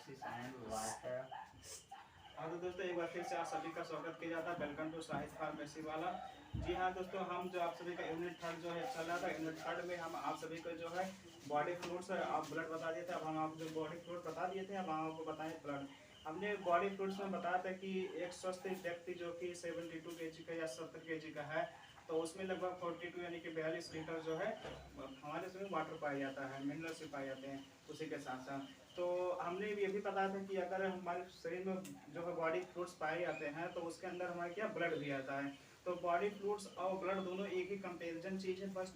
हाँ तो दोस्तों एक बार फिर से आप सभी का स्वागत किया जाता है। वेलकम टू शाहिद फार्मेसी वाला। जी हाँ दोस्तों, हम जो आप सभी का यूनिट थर्ड जो है चल रहा था। यूनिट थर्ड में हम आप सभी को जो है बॉडी फ्लूइड्स आप ब्लड बता दिए थे। अब हम आपको जो बॉडी फ्लूइड बता दिए थे, अब हम आपको बताएं ब्लड। हमने बॉडी फ्लूइड्स में बताया था कि एक स्वस्थ व्यक्ति जो कि 72 kg का या 70 kg का है, तो उसमें लगभग 42 यानी कि 42 लीटर जो है हमारे उसमें वाटर पाया जाता है, मिनरल्स भी पाए जाते हैं उसी के साथ साथ। तो हमने ये भी बताया था कि अगर हमारे शरीर में जो है बॉडी फ्लूइड्स पाए जाते हैं तो उसके अंदर हमारे क्या ब्लड भी आता है। तो बॉडी फ्लूइड्स और ब्लड दोनों एक ही कंपेरिजन चीज़ है, बस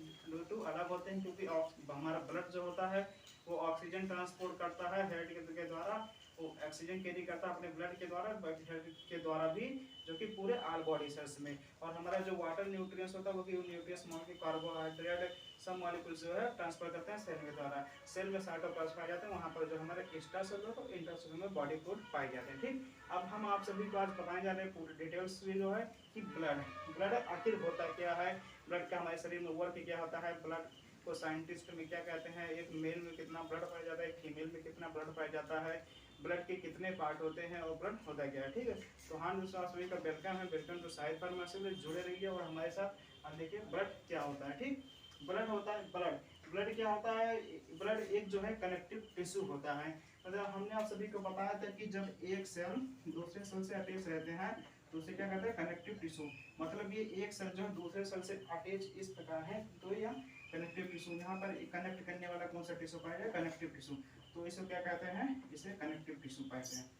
टू अलग होते हैं क्योंकि हमारा ब्लड जो होता है वो ऑक्सीजन ट्रांसपोर्ट करता है हेड के द्वारा, वो ऑक्सीजन कैरी करता है अपने ब्लड के द्वारा, हेड के द्वारा भी, जो कि पूरे ऑल बॉडी सेल्स में। और हमारा जो वाटर न्यूट्रिएंट्स होता है वो कि न्यूट्रिएंट्स मान के कार्बोहाइड्रेट सब मॉलिक्यूल्स जो है ट्रांसफर करते हैं सेल के द्वारा। सेल में साइटोप्लाज्म पाए जाते हैं, वहाँ पर जो हमारे एक्स्ट्रा सेल होता है इंटर सेल में बॉडी फ्लूइड पाए जाते हैं। ठीक, अब हम आप सभी को आज बताने जा रहे हैं पूरी डिटेल्स में जो है कि ब्लड ब्लड आखिर होता क्या है, ब्लड का हमारे शरीर में वर्क क्या होता है, ब्लड को साइंटिस्ट में क्या कहते हैं, एक मेल में कितना ब्लड पाया जाता है, एक फीमेल में कितना ब्लड पाया जाता है, ब्लड के कितने पार्ट होते हैं और ब्लड होता क्या है। ठीक है, तो हाँ दोस्तों आप सभी का वेलकम है, वेलकम टू शाहिद फार्मेसी में जुड़े रहिए और हमारे साथ। अब देखिए ब्लड क्या होता है। ठीक, ब्लड होता है ब्लड ब्लड क्या होता है, ब्लड एक जो है कनेक्टिव टिश्यू होता है। मतलब हमने आप सभी को बताया था कि जब एक सेल दूसरे सेल से अटैच रहते हैं तो उसे क्या कहते हैं कनेक्टिव टिश्यू। मतलब ये एक सेल जो है दूसरे सेल से अटैच इस प्रकार है, तो यह कनेक्टिव टिश्यू। यहाँ पर कनेक्ट करने वाला कौन सा टिश्यू पाया जाए, कनेक्टिव टिश्यू। तो इसे क्या कहते हैं, इसे कनेक्टिव टिश्यू कहते हैं।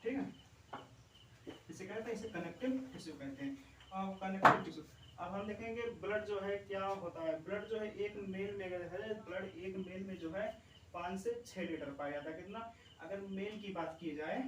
ठीक है, इसे कहते हैं, इसे कनेक्टिव टिश्यू कहते हैं। अब कनेक्टिव टिश्यू, अब हम देखेंगे ब्लड जो है क्या होता है। ब्लड जो है एक मेल में है, ब्लड एक मेल में जो है 5 से 6 लीटर पाया जाता है। कितना, अगर मेल की बात की जाए,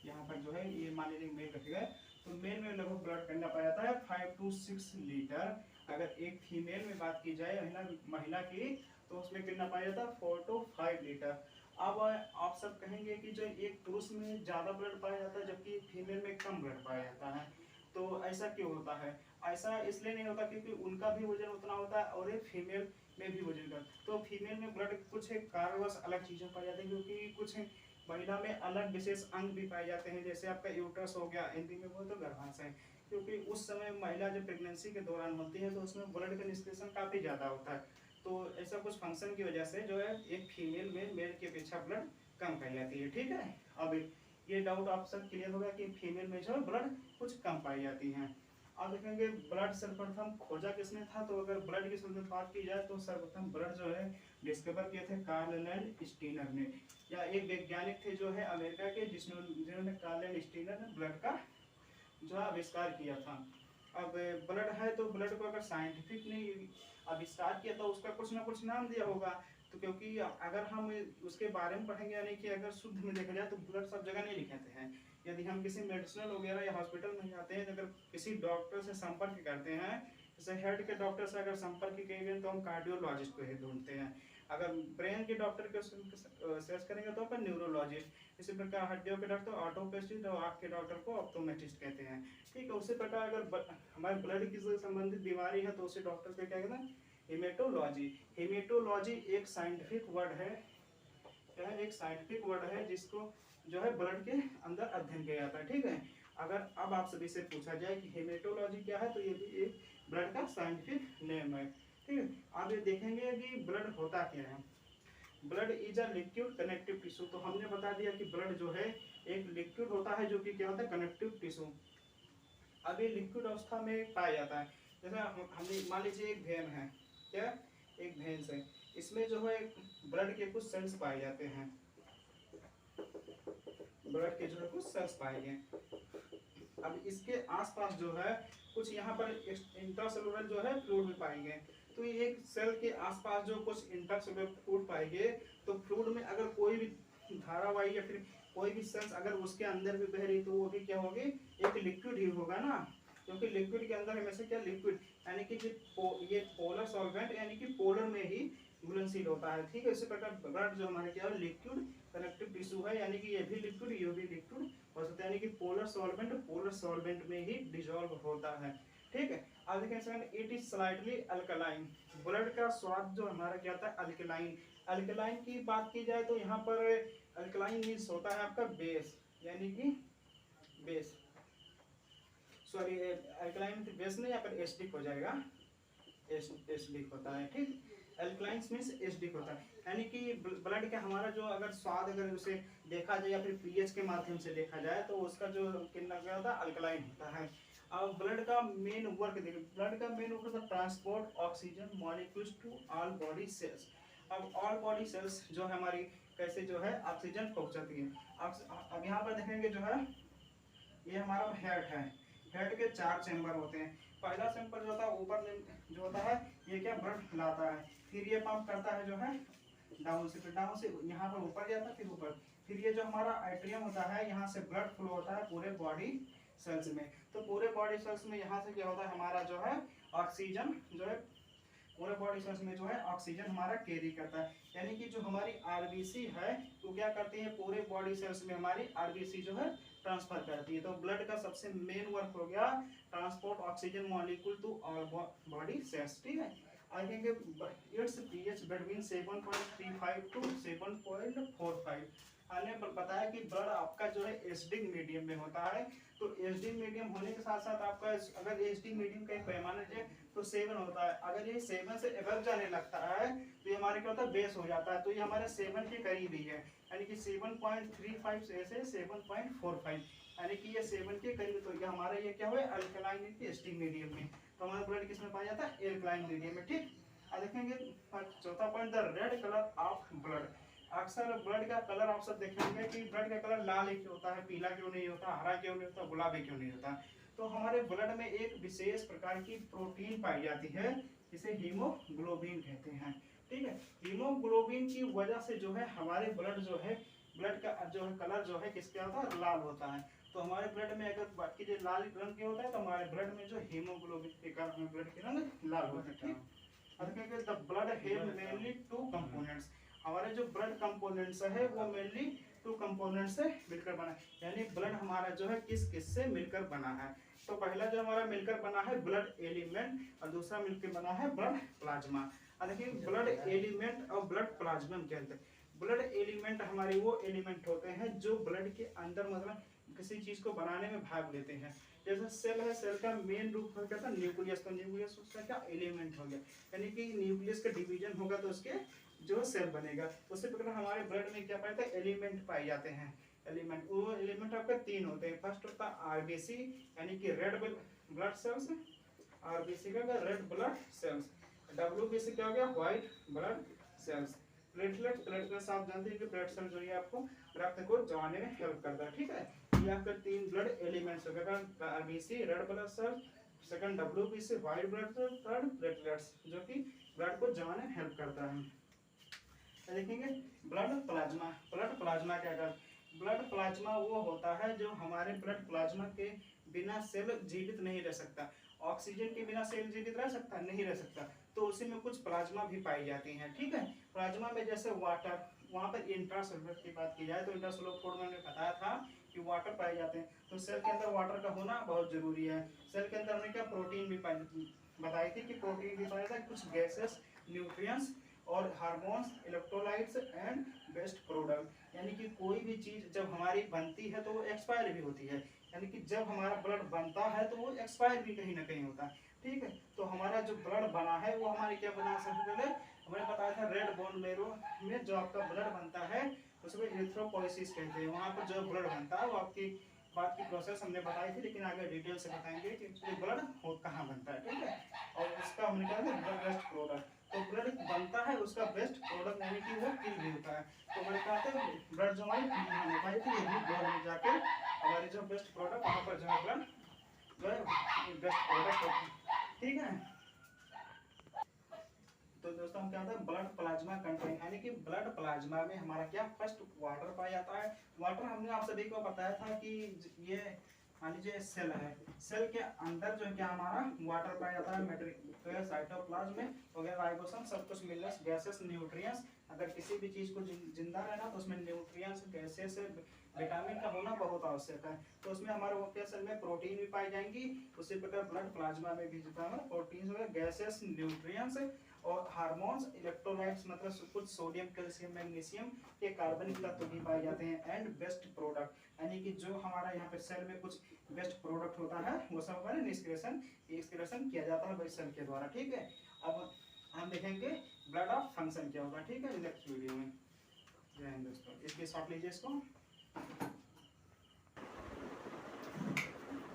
यहाँ पर जो है ये मान लीजिए मेल रखे गए, तो मेल में लगभग ब्लड कंडा पाया जाता है 5 to 6 लीटर। अगर एक फीमेल में बात की जाए महिला की, तो उसमें कितना पाया जाता है 4 to 5 लीटर। अब आप सब कहेंगे कि जो एक पुरुष में ज्यादा ब्लड पाया जाता है जबकि फीमेल में कम ब्लड पाया जाता है, तो ऐसा क्यों होता है। ऐसा इसलिए नहीं होता क्योंकि उनका भी वजन उतना होता है और एक फीमेल में भी वजन का, तो फीमेल में ब्लड कुछ एक कारणवश अलग चीजें पाई जाती है, क्योंकि कुछ महिला में अलग विशेष अंग भी पाए जाते हैं, जैसे आपका यूट्रस हो गया, हिंदी में बोल तो गर्भाशय। क्योंकि उस समय महिला जब प्रेगनेंसी के दौरान होती है तो उसमें ब्लड का निष्कासन काफी ज्यादा होता है। तो ऐसा कुछ फंक्शन की वजह से जो है एक फीमेल में मेल की अपेक्षा ब्लड कम पाई जाती है। ठीक है, अब ये डाउट आप सब क्लियर होगा कि फीमेल में जो है ब्लड कुछ कम पाई जाती है। अब देखेंगे ब्लड सर्वप्रथम खोजा किसने था, तो अगर ब्लड की सर्वप्रथम बात की जाए तो सर्वप्रथम ब्लड जो है डिस्कवर किए थे कार्ल एंड स्टीनर ने, या एक वैज्ञानिक थे जो है अमेरिका के जिन्होंने कार्ल एंड स्टीनर ने ब्लड का जो आविष्कार किया था। अब ब्लड है तो ब्लड को अगर साइंटिफिक ने आविष्कार किया तो उसका कुछ ना कुछ नाम दिया होगा। तो क्योंकि अगर हम उसके बारे में पढ़ेंगे, यानी कि अगर शुद्ध में देखा जाए तो ब्लड सब जगह नहीं लिखाते हैं। यदि हम किसी मेडिसिनल वगैरह या हॉस्पिटल में जाते हैं, अगर किसी डॉक्टर से संपर्क करते हैं, जैसे हेड के डॉक्टर से अगर संपर्क किए तो हम कार्डियोलॉजिस्ट को ही ढूंढते हैं। अगर ब्रेन के डॉक्टर को सर्च करेंगे तो अपन न्यूरोलॉजिस्ट। इसी प्रकार हड्डियों के डॉक्टर ऑर्थोपेडिस्ट और आँख के डॉक्टर को ऑप्टोमेट्रिस्ट कहते हैं। ठीक है, उसी प्रकार अगर हमारे ब्लड की से संबंधित बीमारी है तो उसे डॉक्टर को क्या कहते हैं, हेमेटोलॉजी। हेमेटोलॉजी एक साइंटिफिक वर्ड है, क्या है, एक साइंटिफिक वर्ड है जिसको जो है ब्लड के अंदर अध्ययन किया जाता है। ठीक है, अगर अब आप सभी से पूछा जाए कि हेमेटोलॉजी क्या है, तो ये भी एक ब्लड का साइंटिफिक नेम है। ठीक है, आप ये देखेंगे कि ब्लड होता क्या है। Blood is a liquid connective tissue, तो हमने बता दिया कि ब्लड जो है एक लिक्विड होता है जो कि क्या होता है कनेक्टिव टिश्यू। अब ये लिक्विड अवस्था में पाया जाता है। जैसे हमने मान लीजिए एक भेन है, क्या, एक भैंस है, इसमें जो है ब्लड के कुछ सेल्स पाए जाते हैं, ब्लड के जो है कुछ सेल्स पाए गए। अब इसके आसपास जो है कुछ यहाँ पर इंट्रासेलुलर जो है फ्लूइड भी पाए गए। तो ये एक सेल के आसपास जो कुछ इंट्रासेलुलर फ्लूइड पाए गए, तो फ्लूइड में अगर कोई भी धारावाही या फिर कोई भी सेल्स अगर उसके अंदर भी बह रही तो वो भी क्या होगी, एक लिक्विड ही होगा ना। क्योंकि लिक्विड के अंदर हमेशा क्या लिक्विड, यानी कि ये पोलर सॉल्वेंट यानी कि पोलर में ही घुलनशील होता है। ठीक है, इसी प्रकार ब्लड जो हमारे क्या है लिक्विड कनेक्टिव टिश्यू है, यानी कि ये भी लिक्विड ये भी लिक्विड हो सकता है, यानी कि पोलर सॉल्वेंट में ही डिजोल्व होता है। ठीक है, अब देखें second, it is slightly alkaline. Blood का स्वाद जो हमारा क्या होता है अल्कलाइन, अल्कलाइन की बात की जाए तो यहाँ पर अल्कलाइन मीन्स होता है आपका बेस, यानी कि बेस, सॉरी अल्कलाइन बेस नहीं, यहाँ पर एसिडिक हो जाएगा, एसिडिक होता है, ठीक। अल्कलाइंस मींस एसिडिक होता है, यानी कि ब्लड का हमारा जो अगर स्वाद अगर उसे देखा जाए या फिर पीएच के माध्यम से देखा जाए तो उसका जो कितना क्या होता है, अल्कलाइन होता है। अब ब्लड का मेन वर्क देखिए, ब्लड का मेन वर्क होता है transport oxygen molecules to all body cells. अब ऑल बॉडी सेल्स जो है हमारी कैसे जो है ऑक्सीजन पहुंचाती है। अब यहाँ पर देखेंगे जो है ये हमारा हेड है, हेड के 4 चैम्बर होते हैं। पहला चैम्बर जो होता है ऊपर जो होता है ये क्या ब्लड लाता है, फिर ये पंप करता है जो है डाउन से, फिर डाउन से यहाँ पर ऊपर जाता है, फिर ऊपर, फिर ये जो हमारा एट्रियम होता है यहाँ से ब्लड फ्लो होता है पूरे बॉडी सेल्स में। तो पूरे बॉडी सेल्स में यहाँ से क्या होता है हमारा जो है ऑक्सीजन जो है पूरे बॉडी सेल्स में जो है ऑक्सीजन हमारा कैरी करता है, यानी कि जो हमारी आरबीसी है वो क्या करती है पूरे बॉडी सेल्स में हमारी आरबीसी जो है ट्रांसफर करती है। तो ब्लड का सबसे मेन वर्क हो गया transport oxygen molecule to all body cells, ठीक है। I think it's pH between 7.35 to 7.45। हमने बताया कि ब्लड आपका जो है एसिडिक मीडियम में होता है, तो एसिडिक मीडियम होने के साथ साथ आपका अगर एसिडिक मीडियम का पैमाना है तो 7 होता है, अगर ये 7 से एबव जाने लगता है तो ये हमारे क्या होता है बेस हो जाता है, तो ये हमारे 7 के करीब ही है, यानी कि 7.35 से 7.45, यानी कि ये 7 के करीब, तो ये हमारा ये क्या हुआ अल्कलाइन एसिडिक मीडियम में। तो हमारा ब्लड किस में पाया जाता है एल्कलाइन मीडियम में, ठीक। अब देखेंगे चौथा point the red colour of blood. अक्सर ब्लड का कलर आप सब देखेंगे कि ब्लड का कलर लाल ही क्यों होता है, पीला क्यों नहीं होता, हरा क्यों नहीं होता, गुलाबी क्यों नहीं होता। तो हमारे ब्लड में एक विशेष प्रकार की प्रोटीन पाई जाती है जिसे हीमोग्लोबिन कहते हैं, ठीक है। हीमोग्लोबिन की वजह से जो है हमारे ब्लड जो है ब्लड का जो है कलर जो है किसका होता है लाल होता है। तो हमारे ब्लड में अगर बात की जाए लाल रंग के होता है तो हमारे ब्लड में जो हीमोग्लोबिन के कारण ब्लड के रंग लाल होता है, ठीक। The blood have mainly 2 components. हमारे जो ब्लड कंपोनेंट्स है वो मेनली 2 कंपोनेंट्स से मिलकर बना है, यानी ब्लड हमारा जो है किस किस से मिलकर बना है। तो पहला जो हमारा मिलकर बना है ब्लड एलिमेंट और दूसरा मिलकर बना है ब्लड प्लाज्मा। देखिए ब्लड एलिमेंट और ब्लड प्लाज्मा क्या होता है। ब्लड एलिमेंट हमारे वो एलिमेंट होते हैं जो ब्लड के अंदर मतलब किसी चीज को बनाने में भाग लेते हैं। जैसे सेल है, सेल का मेन रूप क्या था न्यूक्लियस, तो न्यूक्लियस उसका क्या एलिमेंट हो गया, यानी कि न्यूक्लियस का डिवीजन होगा तो उसके जो सेल बनेगा। उससे पहले हमारे ब्लड में क्या पाए थे एलिमेंट पाए जाते हैं। एलिमेंट वो एलिमेंट आपका 3 होते हैं। फर्स्ट होता है आरबीसी यानी कि रेड ब्लड सेल्स, आरबीसी का रेड ब्लड सेल्स, डब्ल्यूबीसी क्या हो गया white blood cells, platelets, platelets आप जानते हैं कि ब्लड सेल जो है आपको रक्त को जमाने में हेल्प करता है, ठीक है। ये आपके 3 ब्लड एलिमेंट्स हो गए, RBC red blood cell, second WBC white blood cell, third platelets जो कि ब्लड को जमाने में हेल्प करता है। देखेंगे ब्लड प्लाज्मा। ब्लड प्लाज्मा क्या कर, ब्लड प्लाज्मा वो होता है जो हमारे ब्लड प्लाज्मा के बिना सेल जीवित नहीं रह सकता। ऑक्सीजन के बिना सेल जीवित रह सकता नहीं रह सकता, तो उसी में कुछ प्लाज्मा भी पाई जाती हैं, ठीक है। प्लाज्मा में जैसे वाटर, वहाँ पर इंट्रासेलुलर की बात की जाए तो इंट्रासेलुलर फ्लूइड मैंने बताया था कि वाटर पाए जाते हैं, तो सेल के अंदर वाटर का होना बहुत जरूरी है। सेल के अंदर हमने क्या प्रोटीन भी बताई थी कि प्रोटीन भी पाया था, कुछ गैसेस, न्यूट्रिएंट्स और hormones, electrolytes and waste product, यानी कि कोई भी चीज जब हमारी बनती है तो वो एक्सपायर भी होती है, यानी कि जब हमारा ब्लड बनता है तो वो एक्सपायर भी कहीं ना कहीं होता है, ठीक है। तो हमारा जो ब्लड बना है वो हमारे क्या बना, सबसे पहले हमने बताया था रेड बोन मेरो में जो आपका ब्लड बनता है उसमें इरिथ्रोपोइसिस कहते हैं, वहाँ पर जो ब्लड बनता है वो आपकी बात की प्रोसेस हमने बताई थी, लेकिन आगे डिटेल से बताएंगे कि ब्लड कहाँ बनता है, ठीक है। और उसका हमने कहा था ब्लड वेस्ट प्रोडक्ट, तो ब्लड बनता है उसका बेस्ट प्रोडक्ट यानी कि वो किल भी होता है। तो मैंने कहा था ब्लड जो हमारी किल नहीं हो पाई थी, ये भी ब्लड में जाके हमारे जो बेस्ट प्रोडक्ट वहाँ पर जो है ब्लड जो है बेस्ट प्रोडक्ट होती है, ठीक है। तो दोस्तों हम क्या होता है ब्लड प्लाज्मा कंटेन, यानी कि ब्लड प्लाज्मा में हमारा क्या फर्स्ट वाटर पाया जाता है। वाटर हमने आप सभी को बताया था कि ये मान लीजिए सेल है, सेल के अंदर जो है क्या हमारा वाटर पाया जाता है, मैट्रिक्स साइटोप्लाज्म में वगैरह राइबोसोम सब कुछ मिलने गैसेस न्यूट्रिएंट्स, अगर किसी भी चीज को जिंदा रहना तो उसमें न्यूट्रिएंट्स गैसेस विटामिन का होना बहुत आवश्यक है। तो उसमें हमारे वो क्या सेल में प्रोटीन भी पाई जाएंगी, उसी प्रकार ब्लड प्लाज्मा में भी जितना है प्रोटीन गैसेस न्यूट्रिएंट्स और हार्मोन्स, इलेक्ट्रोलाइट्स मतलब कुछ सोडियम, कैल्शियम, मैग्नीशियम के कार्बनिक तत्व भी पाए जाते हैं। एंड बेस्ट प्रोडक्ट यानी कि जो हमारा यहाँ पे सेल में कुछ बेस्ट प्रोडक्ट होता है वो सब हमारे निष्क्रियशन किया जाता है सेल के द्वारा। ठीक है, अब हम देखेंगे ब्लड ऑफ फंक्शन क्या होगा। ठीक है, नेक्स्ट वीडियो में। जय हिंद दोस्तों, इसकी शॉर्ट लीजिए इसको।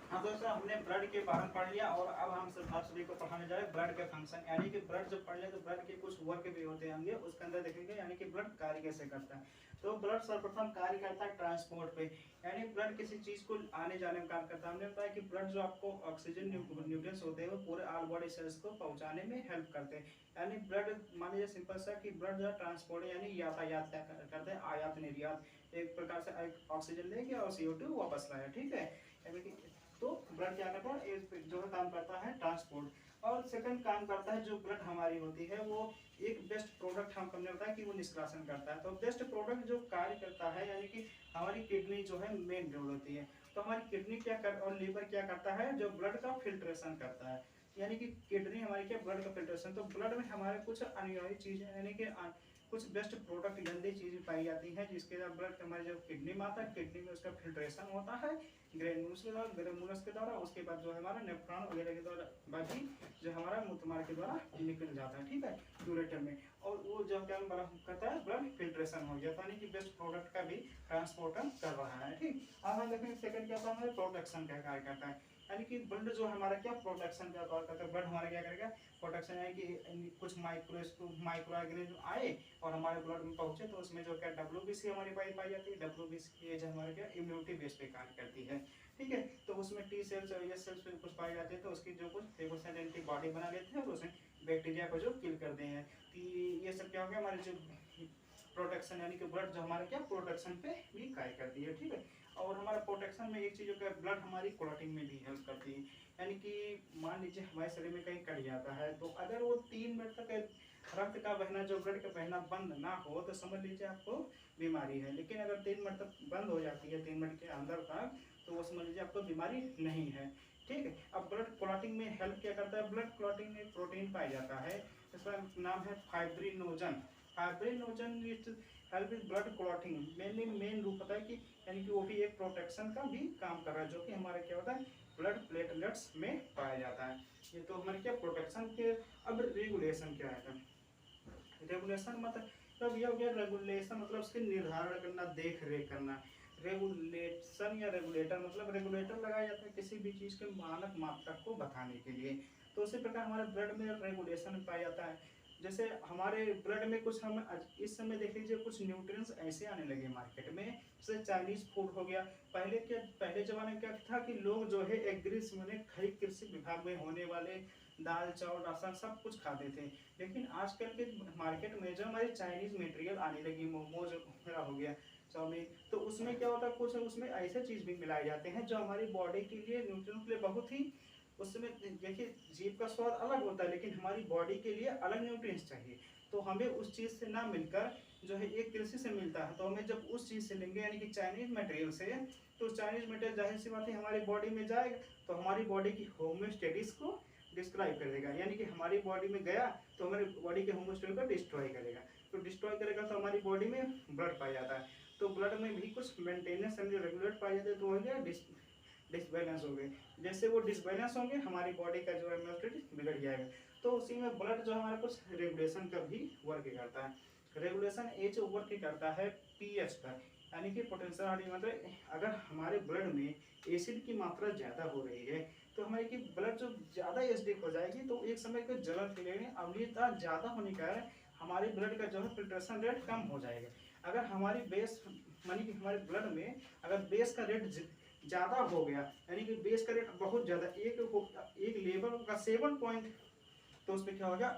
हाँ दोस्तों, हमने ब्लड के बारे में पढ़ लिया और अब हम आप सभी को पढ़ाने जा रहे हैं ब्लड के फंक्शन, यानी कि ब्लड जब पढ़ ले तो ब्लड के कुछ वर्क भी होते होंगे, उसके अंदर देखेंगे यानी कि ब्लड कार्य कैसे करता है। तो ब्लड सर्वप्रथम कार्य करता है ट्रांसपोर्ट पे, यानी ब्लड किसी चीज को आने जाने में कार्य करता है। हमने बताया कि ब्लड जो आपको ऑक्सीजन न्यूट्रिएंट्स होते हैं वो पूरे ऑल बॉडी सेल्स को पहुंचाने में हेल्प करते हैं। यानी ब्लड मान लीजिए सिंपल सा कि ब्लड जो ट्रांसपोर्ट यानी यातायात करते हैं, आयात निर्यात। एक प्रकार से ऑक्सीजन ले गया और CO2 वापस लाया। ठीक है, तो ब्लड क्या करता है, जो है काम करता है ट्रांसपोर्ट। और सेकंड काम करता है जो ब्लड हमारी होती है वो एक बेस्ट प्रोडक्ट हम हमने बताया कि वो निष्कासन करता है। तो बेस्ट प्रोडक्ट जो कार्य करता है यानी कि हमारी किडनी जो है मेन रोल होती है। तो हमारी किडनी क्या कर और लीवर क्या करता है, जो ब्लड का फिल्ट्रेशन करता है। यानी कि किडनी हमारी क्या, ब्लड का फिल्ट्रेशन। तो ब्लड में हमारे कुछ अनिवार्य चीजें यानी कि कुछ बेस्ट प्रोडक्ट गंदी चीजें पाई जाती हैं, जिसके द्वारा ब्लड हमारे जो किडनी में आता है, किडनी में उसका फिल्ट्रेशन होता है ग्रेन्यूल्स के द्वारा। उसके बाद जो हमारा नेफ्रॉन वगैरह के द्वारा बाकी जो हमारा मूत्रमार्ग के द्वारा निकल जाता है। ठीक है, यूरेटर में। और वो जो क्या करता है, ब्लड फिल्ट्रेशन हो जाता है, यानी कि बेस्ट प्रोडक्ट का भी ट्रांसपोर्ट कर रहा है। ठीक, अब हम देखेंगे सेकंड क्या होता है, प्रोटेक्शन का कार्य करता है। यानी कि ब्लड जो हमारा क्या प्रोटेक्शन का कार्य करता है। ब्लड हमारा क्या करेगा, प्रोटेक्शन यानी कि कुछ माइक्रो ऑर्गेनिज्म आए और हमारे ब्लड में पहुंचे तो उसमें जो क्या WBC हमारी पाई जाती है। WBC एज हमारे क्या इम्यूनिटी बेस पे कार्य करती है। ठीक है, तो उसमें T सेल्स और S सेल्स कुछ पाए जाते हैं, तो उसकी जो कुछ फेगोसाइट एंटीबॉडी बना लेते हैं और उसमें बैक्टीरिया को जो किल करते हैं। तो ये सब क्या हो गया, हमारे जो प्रोटेक्शन यानी कि ब्लड जो हमारे क्या प्रोटेक्शन पे भी कार्य करती है। ठीक है, और हमारा प्रोटेक्शन में एक चीज होता है, ब्लड हमारी क्लॉटिंग में भी हेल्प करती है। यानी कि मान लीजिए हमारे शरीर में कहीं कट जाता है तो अगर वो 3 मिनट तक रक्त का बहना, जो ब्लड का बहना बंद ना हो तो समझ लीजिए आपको बीमारी है। लेकिन अगर 3 मिनट तक बंद हो जाती है, 3 मिनट के अंदर तक, तो वो समझ लीजिए आपको बीमारी नहीं है। ठीक है, अब ब्लड क्लॉटिंग में हेल्प क्या करता है, ब्लड क्लॉटिंग में प्रोटीन पाया जाता है, इसका नाम है fibrinogen. Fibrinogen help is blood clotting main रूप होता है कि यानी कि वो भी एक प्रोटेक्शन का भी काम कर रहा है, जो कि हमारे क्या होता है ब्लड प्लेटलेट्स में पाया जाता है। ये तो हमारे क्या प्रोटेक्शन के। अब रेगुलेशन क्या है, रेगुलेशन मतलब यह हो गया, रेगुलेशन मतलब उसके निर्धारण करना, देख रेख करना। रेगुलेशन या रेगुलेटर मतलब रेगुलेटर लगाया जाता है किसी भी चीज के मानक मात्रा को बताने के लिए। तो उसी प्रकार हमारे ब्लड में रेगुलेशन पाया जाता है। जैसे हमारे ब्लड में कुछ हम इस समय देख लीजिए कुछ न्यूट्रिएंट्स ऐसे आने लगे मार्केट में, जैसे चाइनीज फूड हो गया। पहले जमाने में क्या था कि लोग जो है कृषि विभाग में होने वाले दाल चावल राशन सब कुछ खाते थे। लेकिन आजकल के मार्केट में जो हमारी चाइनीज मटेरियल आने लगी, मोमोज वगैरह हो गया, चाउमीन, तो उसमें क्या होता है कुछ उसमें ऐसे चीज भी मिलाए जाते हैं जो हमारी बॉडी के लिए, न्यूट्रिएंट के लिए बहुत ही, उसमें देखिए जीभ का स्वाद अलग होता है लेकिन हमारी बॉडी के लिए अलग न्यूट्रिएंट्स चाहिए। तो हमें उस चीज़ से ना मिलकर जो है एक कृषि से मिलता है, तो हमें जब उस चीज़ से लेंगे यानी कि चाइनीज मटेरियल से, तो चाइनीज मटेरियल जाहिर सी बात है हमारी बॉडी में जाएगा तो हमारी बॉडी की होम्योस्टेटिस को डिस्क्राइब करेगा, यानी कि हमारी बॉडी में गया तो हमारी बॉडी के होम्योस्टेटिस को डिस्ट्रॉय करेगा। तो डिस्ट्रॉय करेगा तो हमारी बॉडी में ब्लड पाया जाता है। तो ब्लड में भी कुछ मेंटेनेंस एंड रेगुलेट पाए जाते हैं, तो हो गया डिसबैलेंस हो गए। जैसे वो डिसबैलेंस होंगे हमारी बॉडी का जो है इम्यूनिटी बिगड़ जाएगा। तो उसी में ब्लड जो हमारा कुछ रेगुलेशन का भी वर्क करता है। रेगुलेशन एच वर्क करता है पीएच पर, यानी कि पोटेंशियल मतलब अगर हमारे ब्लड में एसिड की मात्रा ज़्यादा हो रही है तो हमारी की ब्लड जो ज़्यादा एसिडिक हो जाएगी तो एक समय को जलन फैलेगी, अम्लीयता ज़्यादा होने के कारण हमारे ब्लड का जो है फिल्ट्रेशन रेट कम हो जाएगा। अगर हमारी बेस मानी कि हमारे ब्लड में अगर बेस का रेट ज़्यादा हो गया यानी कि बेस का रेट बहुत ज़्यादा एक लेवल का 7 पॉइंट, तो उसमें क्या होगा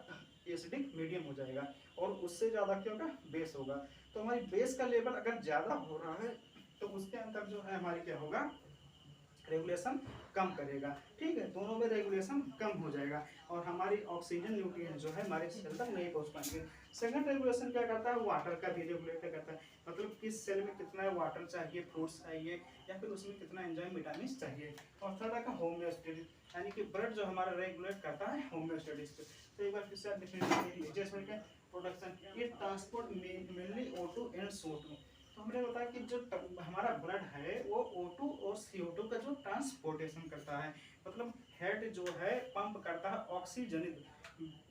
एसिडिक मीडियम हो जाएगा, और उससे ज़्यादा क्या होगा बेस होगा। तो हमारी बेस का लेवल अगर ज़्यादा हो रहा है तो उसके अंदर जो है हमारी क्या होगा रेगुलेशन कम करेगा, ठीक है, दोनों में रेगुलेशन कम हो जाएगा और हमारी ऑक्सीजन न्यूट्रिएंट जो है हमारे सेल तक नहीं पहुंच पाएंगे। सेकंड रेगुलेशन क्या करता है, वाटर का भी रेगुलेट करता है, मतलब किस सेल में कितना वाटर चाहिए, फ्रूट्स चाहिए या फिर उसमें कितना एंजाइम विटामिन चाहिए। और थर्ड का होम्योस्टेटिस, यानी कि ब्लड जो हमारा रेगुलेट करता है होम्योस्टेटिस को। तो एक बार फिर से डेफिनेशन देख लीजिए इसमें क्या, production it transport mainly O2 and CO2। तो हमने बताया कि जो हमारा ब्लड है वो O2 और CO2 का जो ट्रांसपोर्टेशन करता है, मतलब हेड जो है पंप करता है ऑक्सीजनित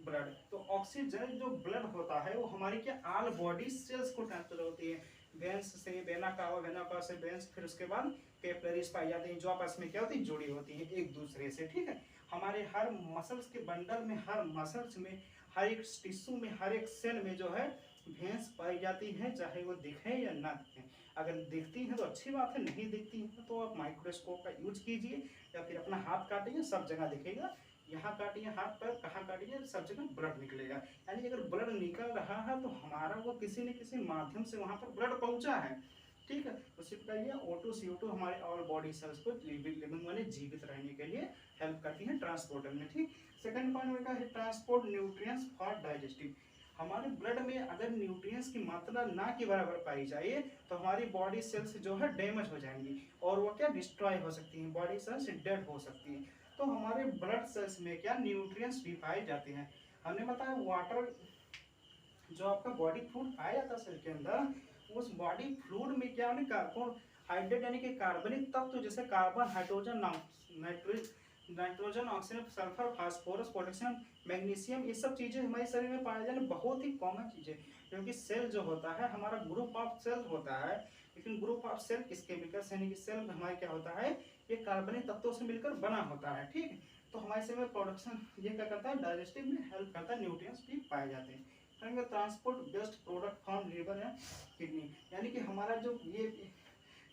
ब्लड। तो ऑक्सीजनित जो ब्लड होता है वो हमारी क्या ऑल बॉडी सेल्स को ट्रांसफर होती है, वेंस से वेना कावा, वेना कावा से वेंस, फिर उसके बाद कैपिलरीज पाई जाती हैं जो आपस में क्या होती है, जुड़ी होती है एक दूसरे से, ठीक है। हमारे हर मसल्स के बंडल में, हर मसल्स में, हर एक टिश्यू में, हर एक सेल में जो है भेंस पाई जाती है, चाहे वो दिखे या ना दिखे। अगर दिखती है तो अच्छी बात है, नहीं दिखती है तो आप माइक्रोस्कोप का यूज कीजिए या फिर अपना हाथ काटिए, सब जगह दिखेगा। यहाँ काटिए हाथ पर, कहाँ काटिए, सब जगह ब्लड निकलेगा। यानी अगर ब्लड निकल रहा है तो हमारा वो किसी न किसी माध्यम से वहाँ पर ब्लड पहुँचा है, ठीक है। तो सिर्फ कहिए O2 CO2 हमारे ऑल बॉडी सेल्स को लिविंग माने जीवित रहने के लिए हेल्प करती है ट्रांसपोर्टर में, ठीक। सेकंड पॉइंट है ट्रांसपोर्ट न्यूट्रिएंट्स फॉर डाइजेस्टिव। हमारे ब्लड में अगर न्यूट्रिएंट्स की मात्रा ना के बराबर पाई जाए तो हमारी बॉडी सेल्स जो है डैमेज हो जाएंगी और वो क्या डिस्ट्रॉय हो सकती हैं, बॉडी सेल्स डेड हो सकती हैं। तो हमारे ब्लड सेल्स में क्या न्यूट्रिएंट्स भी पाए जाते हैं। हमने बताया वाटर जो आपका बॉडी फ्लूइड पाया जाता है सेल के अंदर, उस बॉडी फ्लूइड में क्या कार्बन हाइड्रेट यानी कि कार्बनिक तत्व जैसे carbon, hydrogen, nitrogen, oxygen, sulphur, phosphorus, potassium, magnesium, ये सब चीजें हमारे शरीर में पाए जाने बहुत ही कॉमन चीजें। क्योंकि सेल जो होता है हमारा ग्रुप ऑफ सेल होता है, लेकिन ग्रुप ऑफ सेल किसके मिलकर, यानी कि सेल हमारे क्या होता है, ये कार्बनिक तत्वों से मिलकर बना होता है, ठीक। तो हमारे शरीर में प्रोडक्शन ये क्या करता है, डाइजेस्टिव में हेल्प करता है, न्यूट्रिएंट्स भी पाए जाते हैं। Transport best product from liver and kidney, यानी कि हमारा जो ये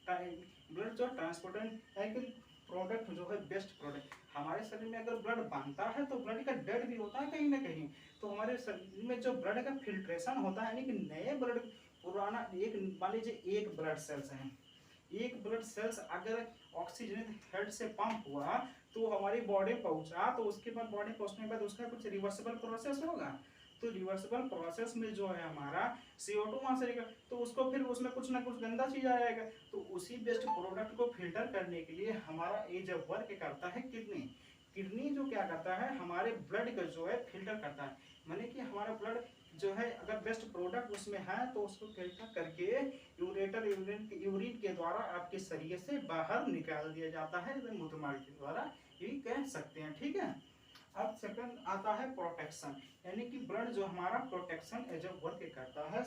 ब्लड जो ट्रांसपोर्टेंट है कि प्रोडक्ट जो है बेस्ट प्रोडक्ट, हमारे शरीर में अगर ब्लड बनता है तो ब्लड का डेड भी होता है कहीं ना कहीं। तो हमारे शरीर में जो ब्लड का फिल्ट्रेशन होता है, यानी कि नए ब्लड, पुराना एक मान लीजिए एक ब्लड सेल्स है, एक ब्लड सेल्स अगर ऑक्सीजन हेड से पंप हुआ तो हमारी बॉडी पहुंचा, तो उसके बाद बॉडी पहुंचने के बाद उसका कुछ रिवर्सिबल प्रोसेस होगा। तो रिवर्सिबल प्रोसेस में जो है हमारा CO2 वहां से निकल, तो उसको फिर उसमें कुछ ना कुछ गंदा चीज आ जाएगा। तो उसी बेस्ट प्रोडक्ट को फिल्टर करने के लिए हमारा ये जब वर्क करता है किडनी, किडनी जो क्या करता है हमारे ब्लड को जो है फिल्टर करता है, माने कि हमारा ब्लड जो है अगर बेस्ट प्रोडक्ट उसमें है तो उसको फिल्टर करके यूरेटर यूरिन के द्वारा आपके शरीर से बाहर निकाल दिया जाता है, मूत्रमार्ग के द्वारा, ये कह सकते हैं, ठीक है। अब सेकंड आता है प्रोटेक्शन, यानी कि ब्लड जो हमारा प्रोटेक्शन एज ए वर्क करता है,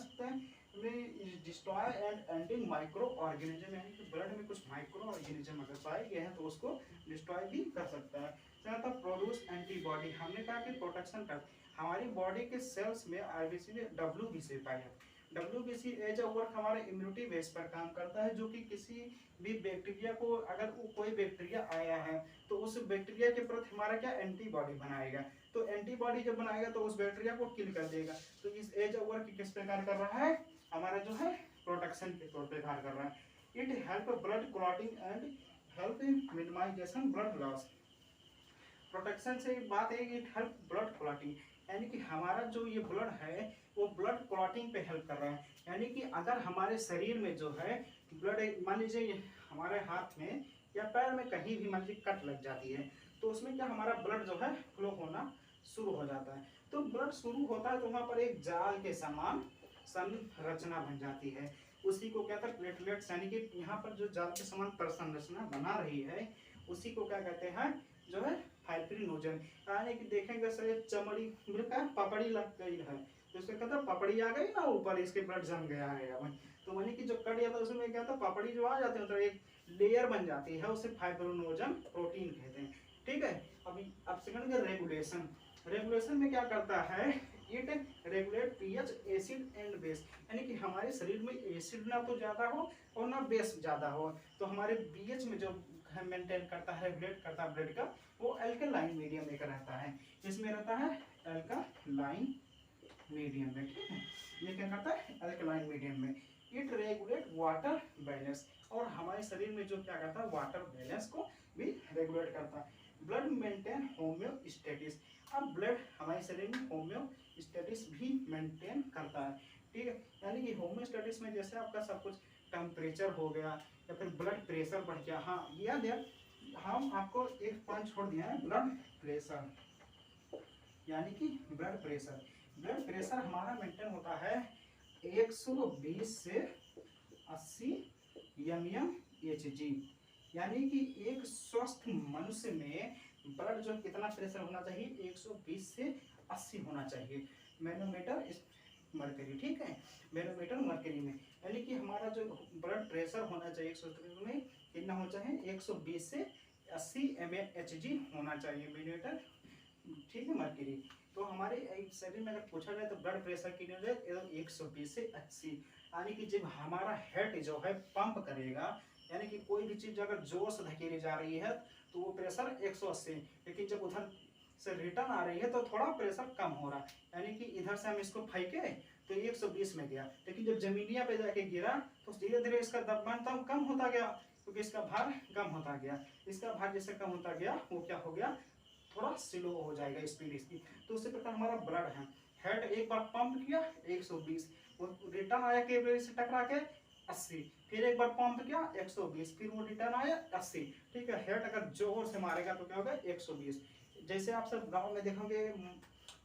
destroy and ending micro organism, यानी कि ब्लड में कुछ माइक्रो ऑर्गेनिज्म अगर पाए गए हैं तो उसको डिस्ट्रॉय भी कर सकता है। चौथा प्रोड्यूस एंटीबॉडी, हमने कहा कि प्रोटेक्शन कर हमारी बॉडी के सेल्स में RBC में WBC पाए जाते हैं। WBC एज अ वर्क हमारे इम्यूनिटी बेस पर काम करता है, जो कि किसी भी बैक्टीरिया को अगर कोई बैक्टीरिया आया है तो उस बैक्टीरिया के प्रति हमारा क्या एंटीबॉडी बनाएगा, तो एंटीबॉडी जब बनाएगा तो उस बैक्टीरिया को किल कर देगा। तो इस एज अ वर्क किस प्रकार कर रहा है, हमारा जो है प्रोटेक्शन के तौर पे कार्य कर रहा है। It help blood clotting and help in minimization blood loss. Protection से एक बात है कि इट हेल्प ब्लड क्लॉटिंग, यानी कि हमारा जो ये ब्लड है वो ब्लड क्लॉटिंग पे हेल्प कर रहा है। यानी कि अगर हमारे शरीर में जो है ब्लड, मान लीजिए हमारे हाथ में या पैर में कहीं भी मान लीजिए कट लग जाती है तो उसमें क्या हमारा ब्लड जो है फ्लो होना शुरू हो जाता है। तो ब्लड शुरू होता है तो वहाँ पर एक जाल के समान संरचना बन जाती है, उसी को क्या कहते हैं प्लेटलेट्स, यानी कि यहाँ पर जो जाल के समान संरचना बना रही है उसी को क्या कहते हैं जो है फाइब्रिनोजन। यानी कि देखेंगे सर चमड़ी का पपड़ी लग गई है तो उसका कहता है पपड़ी आ गई ना ऊपर, इसके ब्लड जम गया है, तो मानी कि जो कट गया था उसमें क्या था पपड़ी जो आ जाती है मतलब एक लेयर बन जाती है, उसे फाइब्रिनोजन प्रोटीन कहते हैं, ठीक है। अभी अब सेकंड का रेगुलेशन, रेगुलेशन में क्या करता है, it regulate pH acid and base, यानी कि हमारे शरीर में एसिड ना तो ज्यादा हो और ना बेस ज्यादा हो, तो हमारे पीएच में जो मेंटेन करता है, रेगुलेट करता है ब्लड का, वो अल्कलाइन मीडियम में रहता है, इसमें रहता है अल्कलाइन मीडियम में, ठीक है। ये क्या करता है अल्कलाइन मीडियम में। इट रेगुलेट वाटर बैलेंस, और हम हमारे शरीर में जो क्या करता है, वाटर बैलेंस को भी रेगुलेट करता है। Blood maintain homeostasis. अब ब्लड हमारे शरीर में होम्योस्टेटिस भी मेंटेन करता है, ठीक है। यानी कि होम्योस्टेटिस में जैसे आपका सब कुछ टेम्परेचर हो गया या फिर ब्लड प्रेशर बढ़ गया, हाँ याद है हम आपको एक पॉइंट छोड़ दिया है, ब्लड प्रेशर, यानी कि ब्लड प्रेशर। ब्लड प्रेशर हमारा मेंटेन होता है 120 से 80 mmHg, यानी कि एक स्वस्थ मनुष्य में ब्लड जो कितना प्रेशर होना चाहिए, 120 से 80 होना चाहिए मैनोमीटर मरकरी, ठीक है, मैनोमीटर मरकरी में। यानी कि हमारा जो ब्लड प्रेशर होना चाहिए 120 में कितना होना चाहिए, 120 से 80 mmHg होना चाहिए मैनोमीटर, ठीक है, मरकरी। तो हमारे शरीर में अगर पूछा जाए तो ब्लड प्रेशर कितना है, 120 से 80, यानी कि जब हमारा हार्ट जो है पंप करेगा, यानी कि कोई भी चीज अगर जोर से धकेली जा रही है तो वो प्रेशर 180, लेकिन जब उधर से रिटर्न आ रही है तो थोड़ा प्रेशर कम हो रहा है, यानी कि इधर से हम इसको फेंके तो 120 में गया, लेकिन जब जमीनिया पे जाके गिरा तो धीरे धीरे इसका दबाव तब कम होता गया, क्योंकि इसका भार कम होता गया। इसका भार जैसे कम होता गया वो क्या हो गया, थोड़ा स्लो हो जाएगा स्पीड इसकी। तो उसी प्रकार हमारा ब्लड है, हार्ट एक बार पंप किया 120, वो रिटर्न आया के से टकरा के 80, फिर एक बार पंप किया 120, फिर वो रिटर्न आया 80, ठीक है। हार्ट अगर जोर से मारेगा तो क्या होगा, 120। जैसे आप सब गांव में देखोगे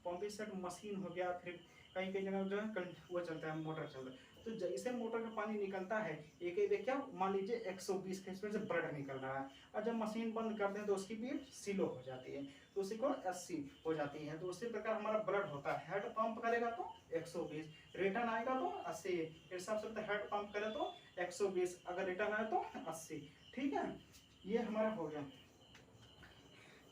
पंपिंग सेट मशीन हो गया, फिर कहीं कहीं जगह जो है वो चलता है, मोटर चलता है, तो जैसे मोटर का पानी निकलता है एक एक क्या मान लीजिए 120 के स्पीड से ब्लड निकल रहा है, और जब मशीन बंद करते हैं तो उसकी स्पीड स्लो हो जाती है, तो उसी को 80 हो जाती है। तो उसी प्रकार हमारा ब्लड होता है, हार्ट पंप करेगा तो 120, रिटर्न आएगा तो 80, हिसाब से हार्ट पंप करे तो 120, अगर रिटर्न आए तो 80, ठीक है। ये हमारा हो गया,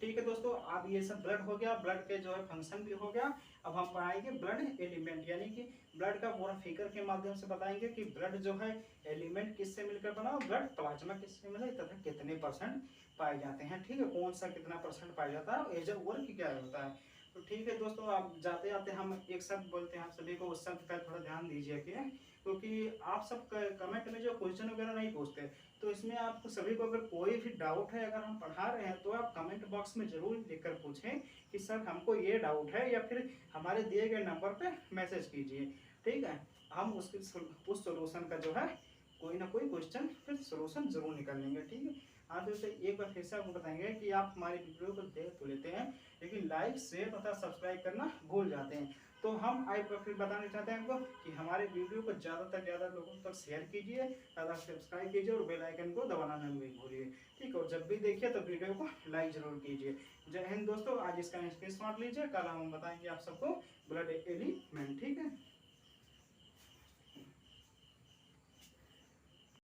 ठीक है दोस्तों। अब ये सब ब्लड हो गया, ब्लड के जो है फंक्शन भी हो गया। अब हम पढ़ाएंगे ब्लड एलिमेंट, यानी कि ब्लड का पूरा फिगर के माध्यम से बताएंगे कि ब्लड जो है एलिमेंट किससे मिलकर बना, ब्लड प्लाज्मा किससे मिला, तथा कितने परसेंट पाए जाते हैं, ठीक है, कौन सा कितना परसेंट पाया जाता है, एज वर्क क्या होता है। तो ठीक है दोस्तों, आप जाते जाते हम एक शब्द बोलते हैं, आप सभी को उस शब्द का थोड़ा ध्यान दीजिए, क्योंकि आप सब कमेंट में जो क्वेश्चन वगैरह नहीं पूछते, तो इसमें आपको सभी को अगर कोई भी डाउट है, अगर हम पढ़ा रहे हैं तो आप कमेंट बॉक्स में जरूर लिखकर पूछें कि सर हमको ये डाउट है, या फिर हमारे दिए गए नंबर पे मैसेज कीजिए, ठीक है। हम उसके उस सोल्यूशन का जो है कोई ना कोई क्वेश्चन फिर सोल्यूशन जरूर निकालेंगे, ठीक है। हाँ दोस्तों, एक बार फिर से आपको बताएंगे कि आप हमारे वीडियो को देख तो लेते हैं, लेकिन लाइक शेयर तथा सब्सक्राइब करना भूल जाते हैं। तो हम आपको फिर बताना चाहते हैं आपको कि हमारे वीडियो को ज़्यादा से ज़्यादा लोगों तक शेयर कीजिए, ज़्यादा सब्सक्राइब कीजिए और बेल आइकन को दबाना नहीं भूलिए, ठीक है। और जब भी देखिए तो वीडियो को लाइक जरूर कीजिए। जय हिंद दोस्तों, आज इसका स्क्रीनशॉट लीजिए, कल हम बताएंगे आप सबको ब्लड एलिमेंट, ठीक है।